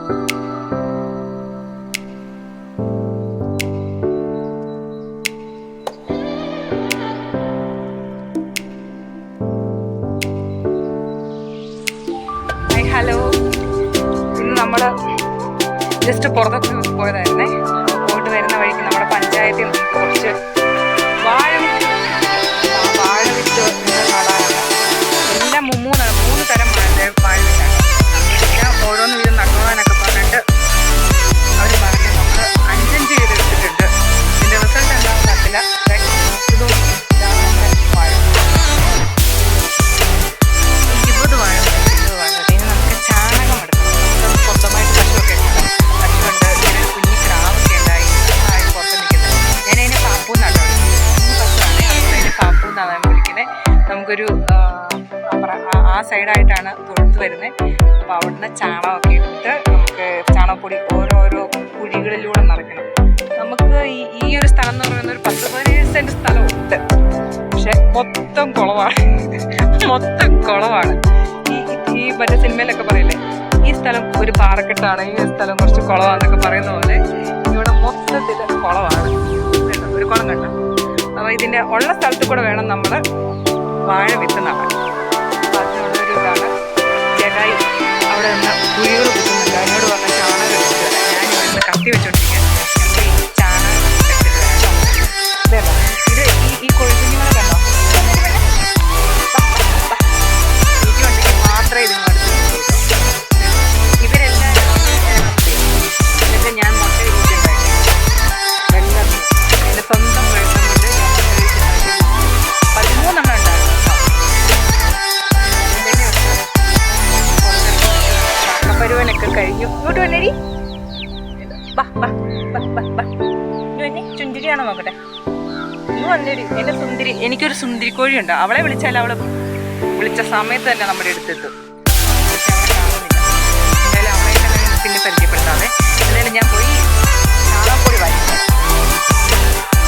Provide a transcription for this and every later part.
Hello, ഇന്ന് നമ്മൾ just പുറത്തൊക്കെ പോയതായിരുന്നേ. പോയിട്ട് വരുന്ന വഴിക്ക് നമ്മുടെ പഞ്ചായത്തിൽ നമുക്ക് കുറച്ച് വാഴ വിത്ത് നടാനാണ്. എല്ലാം മൂന്ന് തരം വാഴ വിത്താണ്. എല്ലാം ഓരോന്നും ഇത് നടുവാനൊക്കെ പറഞ്ഞിട്ട് അവർ പറഞ്ഞു. നമ്മൾ 5 വീതം എടുത്തിട്ടുണ്ട്. ഇതിൻ്റെ റിസൾട്ട് എന്താണെന്ന് അറിയില്ല. ഇതും ഇതാണ് നമ്മുടെ വാഴ. 20 വാഴ. ഇതിന് നമുക്ക് ചാണകം എടുക്കണം. നമുക്ക് സ്വന്തമായിട്ട് പശുവൊക്കെ ഉണ്ട്. പശുവുണ്ട്. ഇതിന് കുഞ്ഞി ക്രാവൊക്കെ ഉണ്ടായി പുറത്ത് നിൽക്കുന്നത്. ഞാനതിന് പാപ്പു എന്നാണ് വിളിക്കുന്നത്. പശുവാണ്. അതുകൊണ്ട് അതിന് പാപ്പു എന്നാണ് വിളിക്കുന്നത്. നമുക്കൊരു ആ സൈഡായിട്ടാണ് തൊഴുത്ത് വരുന്നത്. അപ്പോൾ അവിടുന്ന് ചാണകമൊക്കെ എടുത്ത് നമുക്ക് ചാണകപ്പൊടി ഓരോരോ കുഴികളിലൂടെ നിറയ്ക്കണം. നമുക്ക് ഈ ഒരു സ്ഥലം എന്ന് പറയുന്ന ഒരു 10-15 സെൻറ്റ് സ്ഥലമുണ്ട്. പക്ഷെ മൊത്തം കുളമാണ്. ഈ മറ്റേ സിനിമയിലൊക്കെ പറയില്ലേ, ഈ സ്ഥലം ഒരു പാറക്കെട്ടാണ്, ഈ സ്ഥലം കുറച്ച് കുളമാണെന്നൊക്കെ പറയുന്ന പോലെ ഇവിടെ മൊത്തത്തിൽ കുളമാണ്. ഒരു കുളം കണ്ടോ? അപ്പോൾ ഇതിൻ്റെ ഉള്ള സ്ഥലത്ത് കൂടെ വേണം നമ്മൾ വാഴ വിത്ത് നടാൻ. അപ്പോൾ അതിനുള്ളൊരു ഇതാണ്. ചേട്ടായി അവിടെ നിന്ന് കുഴികൾ കുത്തുന്നുണ്ട്. അതിനോട് പറഞ്ഞ ചാണകം എടുത്തിട്ട് വരാം. ഞാനിവിടെ കത്തി വെച്ചോണ്ടിരിക്കുക. ഞങ്ങൾ ഈ ചാണകം എടുത്തിട്ട് വരാം. ഇതല്ല, ഇത് ഈ കൊഴുകുഞ്ഞുങ്ങളെ കണ്ടോ? വീട്ടിലുണ്ടെങ്കിൽ മാത്രമേ ഇതിന് ഇവരെല്ലാം ഇതൊക്കെ ഞാൻ മുട്ട വിരിച്ചിട്ടുണ്ടായിരുന്നു. വെള്ളം എൻ്റെ സ്വന്തം വെള്ളം കൊണ്ട് ഞാൻ മുട്ട വിരിച്ചിട്ടുണ്ടായിരുന്നു. 13 ഉണ്ടായിരുന്നു കേട്ടോ. ചാണകപ്പരുവനൊക്കെ കഴിഞ്ഞു. ഇങ്ങോട്ട് വന്നേരി. ചുന്തിരിയാണോ നോക്കട്ടെ. ഇന്ന് വന്നേരി എൻ്റെ സുന്ദരി. എനിക്കൊരു സുന്ദരി കോഴിയുണ്ട്. അവളെ വിളിച്ചാൽ അവള് വിളിച്ച സമയത്ത് തന്നെ നമ്മുടെ അടുത്തെത്തും. പക്ഷെ അവളെ കാണുന്നില്ല. എന്തായാലും അവളെ പിന്നെ പരിചയപ്പെടുത്താതെ എന്തായാലും ഞാൻ പോയി ചാണകപ്പൊടി വാങ്ങിക്കാം.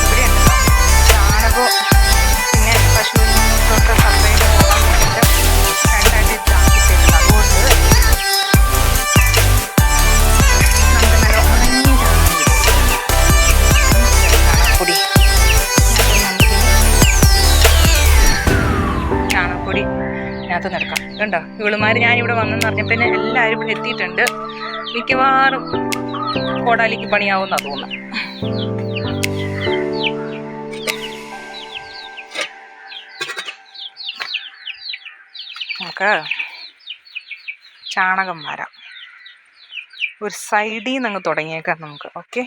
ഇവിടെയുണ്ട് ചാണകവും പിന്നെ പശുവിനൊക്കെ സപ്ലൈ പോകാൻ വേണ്ടിയിട്ട് 2 ഇതാക്കിയിട്ടുണ്ട്. അതുകൊണ്ട് നമുക്ക് നല്ല ഉണങ്ങിയ ചാണകപ്പൊടി ഇതിനകത്ത് നടക്കാം. കണ്ടോ, ഇവളുമാർ ഞാനിവിടെ വന്നെന്ന് പറഞ്ഞപ്പോൾ എല്ലാവരും ഇവിടെ എത്തിയിട്ടുണ്ട്. മിക്കവാറും കോടാലിക്ക് പണിയാവുമെന്നാണ് തോന്നുന്നത്. നമുക്ക് ചാണകം വാരാം. ഒരു സൈഡിൽ നിന്ന് അങ്ങ് തുടങ്ങിയേക്കാം നമുക്ക്. ഓക്കെ,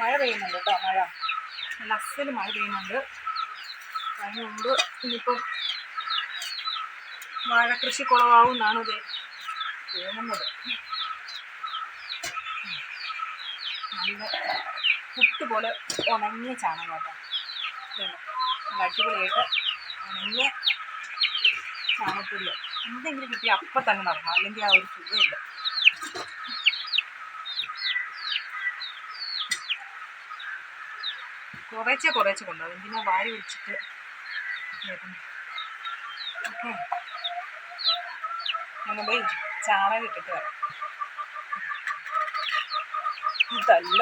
മഴ പെയ്യുന്നുണ്ട് കേട്ടോ. മഴ നസ്സല് മഴ പെയ്യുന്നുണ്ട്. അതിന് മുമ്പ് ഇനിയിപ്പം വാഴ കൃഷി കുളമാവും എന്നാണ് ഇത് തോന്നുന്നത്. നല്ല പുട്ടുപോലെ ഉണങ്ങിയ ചാണകം. നല്ല അടിപൊളിയായിട്ട് ഉണങ്ങിയ ചാണകപ്പൊടി. എന്തെങ്കിലും കിട്ടിയാൽ അപ്പം തന്നെ നടണം, അല്ലെങ്കിൽ ആ ഒരു സുഖമില്ല. കുറേശ്ശെ കൊണ്ടുപോകും. എന്തിനാ വാരി വെച്ചിട്ട്. ഓക്കെ, ഞങ്ങൾ പോയി ചാണകം ഇട്ടിട്ട് വരാം. ഇതല്ല,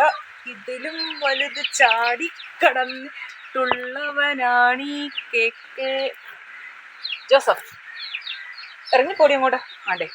ഇതിലും വലുത് ചാടി കടന്നിട്ടുള്ളവനാണീ കേക്ക്. ജോസഫ് ഇറങ്ങിപ്പോടി അങ്ങോട്ട്. ആണ്ടേ,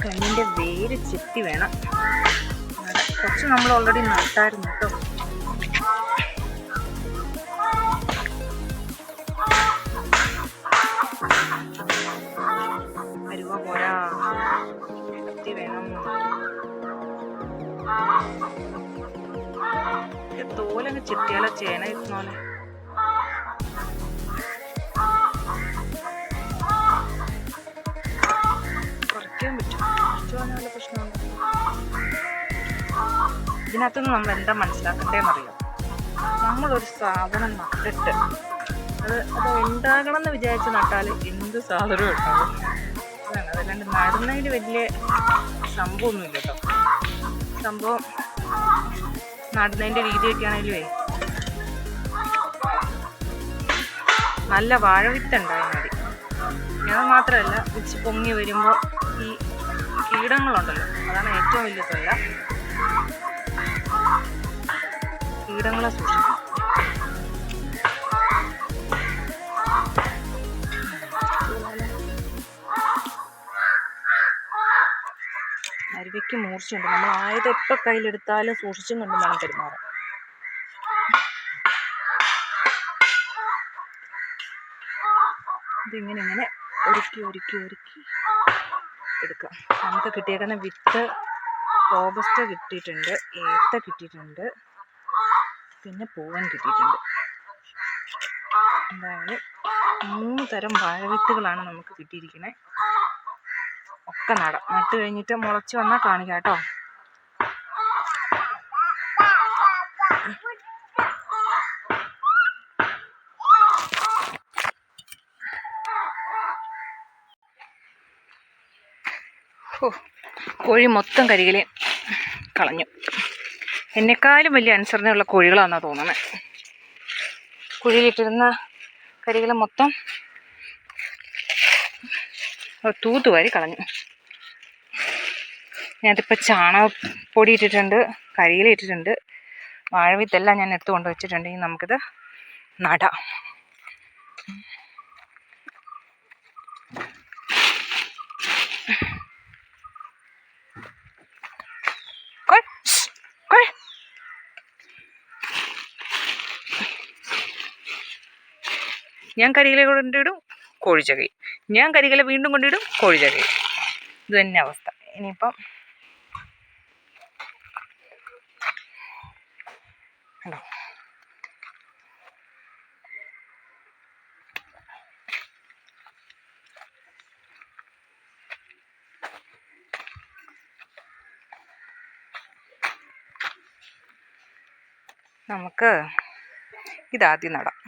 തെങ്ങിൻ്റെ വേര് ചെത്തി വേണം. കുറച്ച് നമ്മൾ ഓൾറെഡി നട്ടായിരുന്നു കേട്ടോ. അരുവ പോരാ, ചെത്തി വേണം. തോലങ്ങ് ചെത്തിയാലോ ചേന ഇരുന്നോലെ. കുറയ്ക്കാൻ പറ്റും, കുറച്ച് പറഞ്ഞ വല്ല പ്രശ്നമുണ്ട്. ഇതിനകത്തുനിന്ന് നമ്മൾ എന്താ മനസ്സിലാക്കണ്ടേന്നറിയാം. നമ്മളൊരു സാധനം നട്ടിട്ട് അത് ഉണ്ടാകണം എന്ന് വിചാരിച്ച് നട്ടാൽ എന്ത് സാധനവും ഉണ്ടാകും. അതാണ്. അതല്ലാണ്ട് നടുന്നതിൽ വലിയ സംഭവമൊന്നുമില്ല കേട്ടോ. സംഭവം നടുന്നതിൻ്റെ രീതിയൊക്കെ ആണെങ്കിലേ നല്ല വാഴവിത്തുണ്ടായാൽ മതി. അത് മാത്രമല്ല, വെച്ച് പൊങ്ങി വരുമ്പോൾ ഈ കീടങ്ങളുണ്ടല്ലോ, അതാണ് ഏറ്റവും വലിയ തൊല്ല. കീടങ്ങളെ സൂക്ഷിക്കണം. അരുവയ്ക്ക് മൂർച്ചയുണ്ട്. നമ്മൾ ആയത് എപ്പോൾ കയ്യിലെടുത്താലും സൂക്ഷിച്ചും കണ്ടും വേണം പെരുമാറാൻ. ഇതിങ്ങനെ ഇങ്ങനെ ഒരുക്കി ഒരുക്കി ഒരുക്കി എടുക്കാം. നമുക്ക് കിട്ടിയേക്കുന്ന വിത്ത് റോബസ്റ്റ കിട്ടിയിട്ടുണ്ട്, ഏത്ത കിട്ടിയിട്ടുണ്ട്, പിന്നെ പൂവൻ കിട്ടിയിട്ടുണ്ട്. എന്തായാലും 3 തരം വാഴവിത്തുകളാണ് നമുക്ക് കിട്ടിയിരിക്കുന്നത്. ഒക്കെ നട്ട് കഴിഞ്ഞിട്ട് മുളച്ച് വന്നാൽ കാണിക്കാം കേട്ടോ. കോഴി മൊത്തം കരികിലെ കളഞ്ഞു. എന്നെക്കാളും വലിയ അനുസരണയുള്ള കോഴികളാണെന്നാണ് തോന്നുന്നത്. കുഴിയിലിട്ടിരുന്ന കരികില മൊത്തം തൂത്തുവാരി കളഞ്ഞു. ഞാനിപ്പോൾ ചാണകപ്പൊടി ഇട്ടിട്ടുണ്ട്, കരിയില ഇട്ടിട്ടുണ്ട്, വാഴവിത്തെല്ലാം ഞാൻ എടുത്തു കൊണ്ട് വെച്ചിട്ടുണ്ട്. ഇനി നമുക്കിത് നടാം. ഞാൻ കരിയില കൊണ്ടിടും, കോഴി ചകയും. ഞാൻ കരിയില വീണ്ടും കൊണ്ടിടും, കോഴി ചകയും. ഇത് തന്നെ അവസ്ഥ. ഇനിയിപ്പം ഉണ്ടോ, നമുക്ക് ഇതാദ്യം നടാം.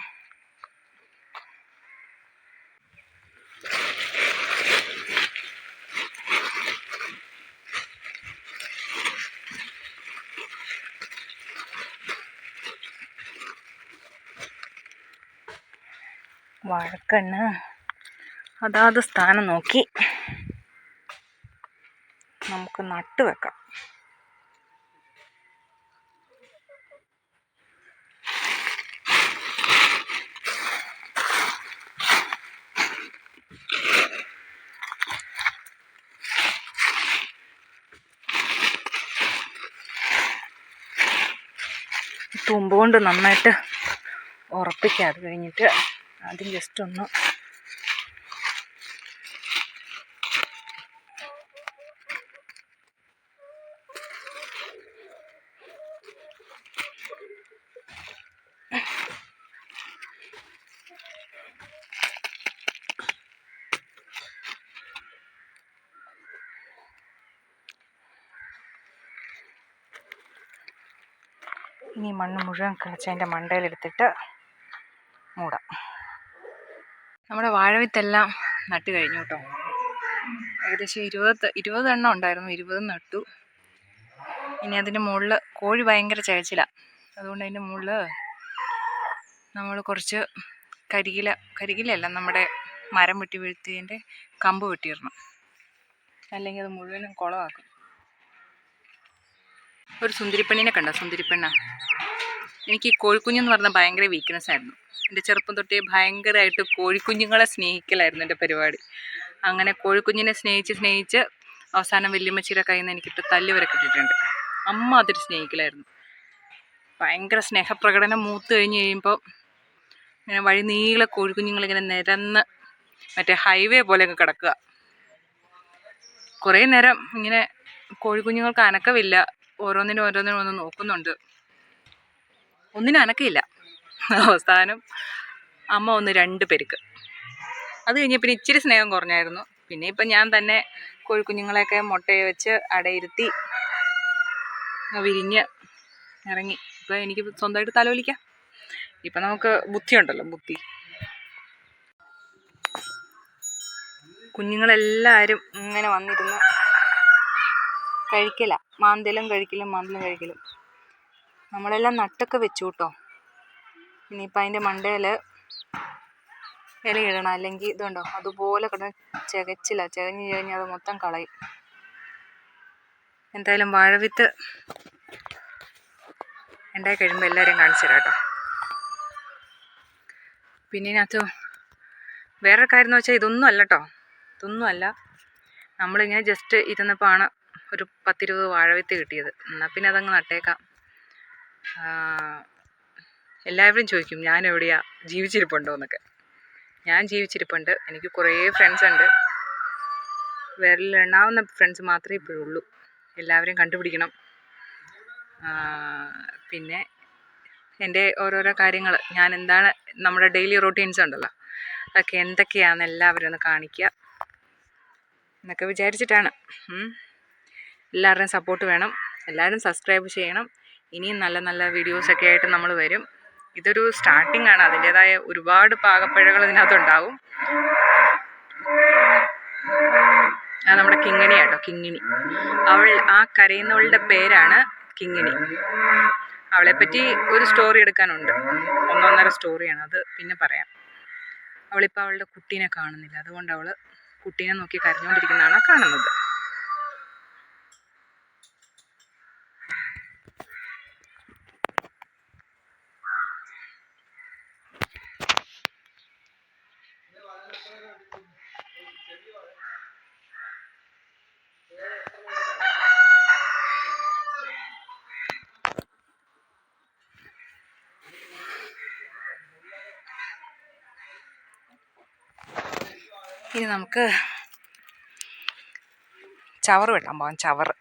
വാഴക്കണ്ണ് അതാത് സ്ഥാനം നോക്കി നമുക്ക് നട്ട് വെക്കാം. തുമ്പ് കൊണ്ട് നന്നായിട്ട് ഉറപ്പിക്കാം. അത് കഴിഞ്ഞിട്ട് ആദ്യം ജസ്റ്റ് ഒന്ന് ഇനി മണ്ണ് മുഴുവൻ കളിച്ച് അതിൻ്റെ മണ്ടയിലെടുത്തിട്ട് മൂടാം. നമ്മുടെ വാഴവിത്തെല്ലാം നട്ട് കഴിഞ്ഞു കേട്ടോ. ഏകദേശം 20 എണ്ണം ഉണ്ടായിരുന്നു, 20 നട്ടു. ഇനി അതിൻ്റെ മുകളിൽ കോഴി ഭയങ്കര ചകച്ചിലാണ്. അതുകൊണ്ട് അതിൻ്റെ മുകളിൽ നമ്മൾ കുറച്ച് കരികിലല്ല, നമ്മുടെ മരം വെട്ടി വീഴ്ത്തിയതിൻ്റെ കമ്പ് വെട്ടിയിടണം, അല്ലെങ്കിൽ അത് മുഴുവനും കുളമാക്കും. ഒരു സുന്ദരിപ്പെണ്ണിനെ കണ്ടോ? സുന്ദരിപ്പെണ്ണ. എനിക്ക് ഈ കോഴിക്കുഞ്ഞെന്ന് പറഞ്ഞാൽ ഭയങ്കര വീക്ക്നെസ് ആയിരുന്നു. എൻ്റെ ചെറുപ്പം തൊട്ടേ ഭയങ്കരമായിട്ട് കോഴിക്കുഞ്ഞുങ്ങളെ സ്നേഹിക്കലായിരുന്നു എൻ്റെ പരിപാടി. അങ്ങനെ കോഴിക്കുഞ്ഞിനെ സ്നേഹിച്ച് അവസാനം വല്യമ്മച്ചിയുടെ കയ്യിൽ നിന്ന് എനിക്കിട്ട് തല്ല് വരെ കിട്ടിയിട്ടുണ്ട്. അമ്മ അതിൽ സ്നേഹിക്കലായിരുന്നു. ഭയങ്കര സ്നേഹപ്രകടനം മൂത്ത് കഴിഞ്ഞ് കഴിയുമ്പോൾ ഇങ്ങനെ വഴി നീളെ കോഴിക്കുഞ്ഞുങ്ങളിങ്ങനെ നിരന്ന് മറ്റേ ഹൈവേ പോലെയൊക്കെ കിടക്കുക. കുറേ നേരം ഇങ്ങനെ കോഴിക്കുഞ്ഞുങ്ങൾക്ക് അനക്കമില്ല. ഓരോന്നിനും ഒന്ന് നോക്കുന്നുണ്ട്. ഒന്നിനും അനക്കമില്ല. അവസാനം അമ്മ ഒന്ന് 2 പെരുക്ക്. അത് കഴിഞ്ഞ് പിന്നെ ഇച്ചിരി സ്നേഹം കുറഞ്ഞായിരുന്നു. പിന്നെ ഇപ്പം ഞാൻ തന്നെ കോഴിക്കുഞ്ഞുങ്ങളെയൊക്കെ മുട്ടയെ വെച്ച് അടയിരുത്തി വിരിഞ്ഞ് ഇറങ്ങി. ഇപ്പം എനിക്ക് സ്വന്തമായിട്ട് തലോലിക്കാം. ഇപ്പം നമുക്ക് ബുദ്ധിയുണ്ടല്ലോ, ബുദ്ധി. കുഞ്ഞുങ്ങളെല്ലാവരും ഇങ്ങനെ വന്നിരുന്ന് കഴിക്കല. മാന്തലും കഴിക്കലും. നമ്മളെല്ലാം നട്ടൊക്കെ വെച്ചു കേട്ടോ. ഇനിയിപ്പം അതിൻ്റെ മണ്ടയിൽ ഇലയിടണം. അല്ലെങ്കിൽ ഇതുണ്ടോ അതുപോലെ കിടന്ന് ചകഞ്ഞ് അത് മൊത്തം കളയും. എന്തായാലും വാഴവിത്ത് ഉണ്ടായി കഴിയുമ്പോൾ എല്ലാവരും കാണിച്ചു തരാം കേട്ടോ. പിന്നെ ഇതിനകത്ത് വേറൊരു കാര്യം എന്ന് വെച്ചാൽ ഇതൊന്നും അല്ല. നമ്മളിങ്ങനെ ജസ്റ്റ് ഇരുന്നപ്പോൾ ആണ് ഒരു 10-20 വാഴവിത്ത് കിട്ടിയത്. എന്നാൽ പിന്നെ അതങ്ങ് നട്ടേക്കാം. എല്ലാവരും ചോദിക്കും ഞാൻ എവിടെയാ, ജീവിച്ചിരിപ്പുണ്ടോ എന്നൊക്കെ. ഞാൻ ജീവിച്ചിരിപ്പുണ്ട്. എനിക്ക് കുറേ ഫ്രണ്ട്സ് ഉണ്ട്. വിരലിലെണ്ണാവുന്ന ഫ്രണ്ട്സ് മാത്രമേ ഇപ്പോഴുള്ളൂ. എല്ലാവരെയും കണ്ടുപിടിക്കണം. പിന്നെ എൻ്റെ ഓരോരോ കാര്യങ്ങൾ, ഞാൻ എന്താണ് നമ്മുടെ ഡെയിലി റൊട്ടീൻസ് ഉണ്ടല്ലോ, അതൊക്കെ എന്തൊക്കെയാണെന്ന് എല്ലാവരും ഒന്ന് കാണിക്കുക എന്നൊക്കെ വിചാരിച്ചിട്ടാണ്. എല്ലാവരുടെയും സപ്പോർട്ട് വേണം. എല്ലാവരും സബ്സ്ക്രൈബ് ചെയ്യണം. ഇനിയും നല്ല നല്ല വീഡിയോസൊക്കെ ആയിട്ട് നമ്മൾ വരും. ഇതൊരു സ്റ്റാർട്ടിംഗ് ആണ്. അതിൻ്റേതായ ഒരുപാട് പാകപ്പിഴകൾ ഇതിനകത്തുണ്ടാവും. അത് നമ്മുടെ കിങ്ങിണിയാട്ടോ, കിങ്ങിണി. ആ കരയുന്നവളുടെ പേരാണ് കിങ്ങിണി. അവളെപ്പറ്റി ഒരു സ്റ്റോറി എടുക്കാനുണ്ട്. 1.5 സ്റ്റോറിയാണ്. അത് പിന്നെ പറയാം. അവളിപ്പോൾ അവളുടെ കുട്ടീനെ കാണുന്നില്ല. അതുകൊണ്ട് അവൾ കുട്ടീനെ നോക്കി കരഞ്ഞുകൊണ്ടിരിക്കുന്നതാണ് കാണുന്നത്. ഇനി നമുക്ക് ചവറ് വെട്ടാൻ പോകാം. ചവറ്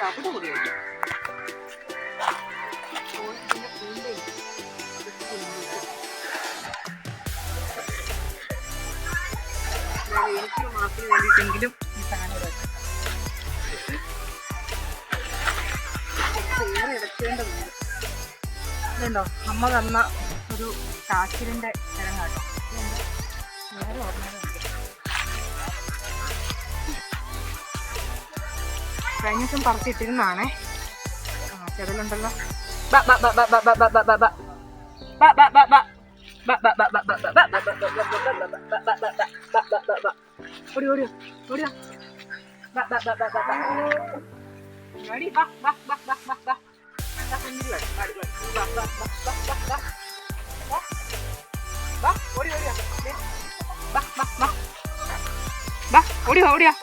തവിട് കൂടിയുണ്ട്. എനിക്ക് മാത്രം വേണ്ടിയിട്ടെങ്കിലും ഈ സാധനം ഇടക്കേണ്ടതുണ്ട്. ഇതുണ്ടോ അമ്മ തന്ന ഒരു കാച്ചിലിൻ്റെ കിഴങ്ങാട്ടോ. വേറെ ഓർമ്മയുണ്ട്. കഴിഞ്ഞ ദിവസം പറിച്ചിട്ടിരുന്നാണേ. ചെതലുണ്ടല്ലോ. ഓടിയോ ഓടിയോ.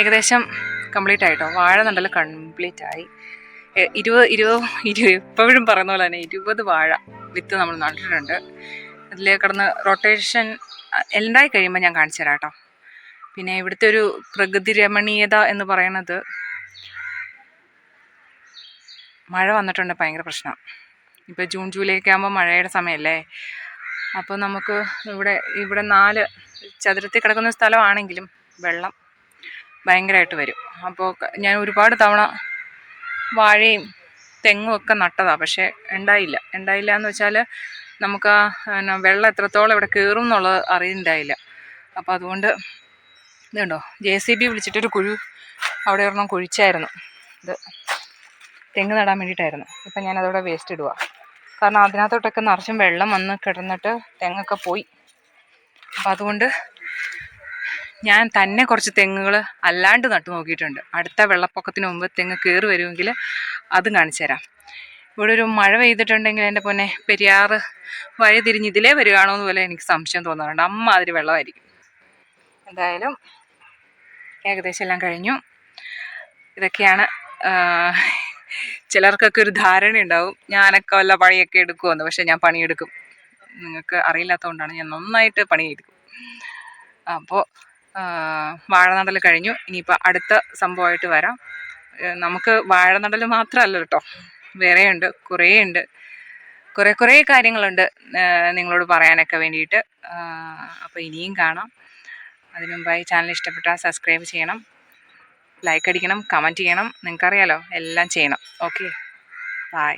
ഏകദേശം കംപ്ലീറ്റ് ആയിട്ടോ. വാഴ നണ്ടൽ കംപ്ലീറ്റ് ആയി. 20 എപ്പോഴും പറയുന്ന പോലെ തന്നെ 20 വാഴ വിത്ത് നമ്മൾ നട്ടിട്ടുണ്ട്. അതിൽ കിടന്ന് റൊട്ടേഷൻ ഉണ്ടായി കഴിയുമ്പോൾ ഞാൻ കാണിച്ചു തരാം കേട്ടോ. പിന്നെ ഇവിടുത്തെ ഒരു പ്രകൃതി രമണീയത എന്ന് പറയുന്നത് മഴ വന്നിട്ടുണ്ട് ഭയങ്കര പ്രശ്നം. ഇപ്പോൾ ജൂൺ ജൂലൈ ഒക്കെ ആകുമ്പോൾ മഴയുടെ സമയമല്ലേ. അപ്പോൾ നമുക്ക് ഇവിടെ 4 ചതുരത്തിൽ കിടക്കുന്ന സ്ഥലമാണെങ്കിലും വെള്ളം ഭയങ്കരമായിട്ട് വരും. അപ്പോൾ ഞാൻ ഒരുപാട് തവണ വാഴയും തെങ്ങും ഒക്കെ നട്ടതാണ്. പക്ഷേ ഉണ്ടായില്ല എന്ന് വെച്ചാൽ നമുക്ക് ആ വെള്ളം എത്രത്തോളം ഇവിടെ കയറും എന്നുള്ളത് അറിയുന്നുണ്ടായില്ല. അപ്പോൾ അതുകൊണ്ട് ഇതുണ്ടോ JCB വിളിച്ചിട്ടൊരു കുഴി അവിടെ ഒരെണ്ണം കുഴിച്ചായിരുന്നു. ഇത് തെങ്ങ് നടാൻ വേണ്ടിയിട്ടായിരുന്നു. ഇപ്പം ഞാനതവിടെ വേസ്റ്റ് ഇടുക. കാരണം അതിനകത്തോട്ടൊക്കെ നിറച്ചും വെള്ളം വന്ന് കിടന്നിട്ട് തെങ്ങൊക്കെ പോയി. അപ്പം അതുകൊണ്ട് ഞാൻ തന്നെ കുറച്ച് തെങ്ങുകൾ അല്ലാണ്ട് നട്ടു നോക്കിയിട്ടുണ്ട്. അടുത്ത വെള്ളപ്പൊക്കത്തിന് മുമ്പ് തെങ്ങ് കയറി വരുമെങ്കിൽ അതും കാണിച്ചു തരാം. ഇവിടെ ഒരു മഴ പെയ്തിട്ടുണ്ടെങ്കിൽ എൻ്റെ പൊന്നെ പെരിയാറ് വഴി തിരിഞ്ഞ് ഇതിലേ വരികയാണോ എന്ന് പോലെ എനിക്ക് സംശയം തോന്നാറുണ്ട്. അമ്മാതിരി വെള്ളമായിരിക്കും. എന്തായാലും ഏകദേശം എല്ലാം കഴിഞ്ഞു. ഇതൊക്കെയാണ്. ചിലർക്കൊക്കെ ഒരു ധാരണയുണ്ടാവും ഞാനൊക്കെ വല്ല പണിയൊക്കെ എടുക്കുമെന്ന്. പക്ഷേ ഞാൻ പണിയെടുക്കും. നിങ്ങൾക്ക് അറിയില്ലാത്തതുകൊണ്ടാണ്. ഞാൻ നന്നായിട്ട് പണിയെടുക്കും. അപ്പോൾ വാഴ നടൽ കഴിഞ്ഞു. ഇനിയിപ്പോൾ അടുത്ത സംഭവമായിട്ട് വരാം. നമുക്ക് വാഴ നടൽ മാത്രമല്ല കേട്ടോ, വേറെയുണ്ട്, കുറേ കാര്യങ്ങളുണ്ട് നിങ്ങളോട് പറയാനൊക്കെ വേണ്ടിയിട്ട്. അപ്പോൾ ഇനിയും കാണാം. അതിനു മുമ്പായി ചാനൽ ഇഷ്ടപ്പെട്ടാൽ സബ്സ്ക്രൈബ് ചെയ്യണം, ലൈക്ക് അടിക്കണം, കമൻറ്റ് ചെയ്യണം. നിങ്ങൾക്കറിയാലോ, എല്ലാം ചെയ്യണം. Okay, by.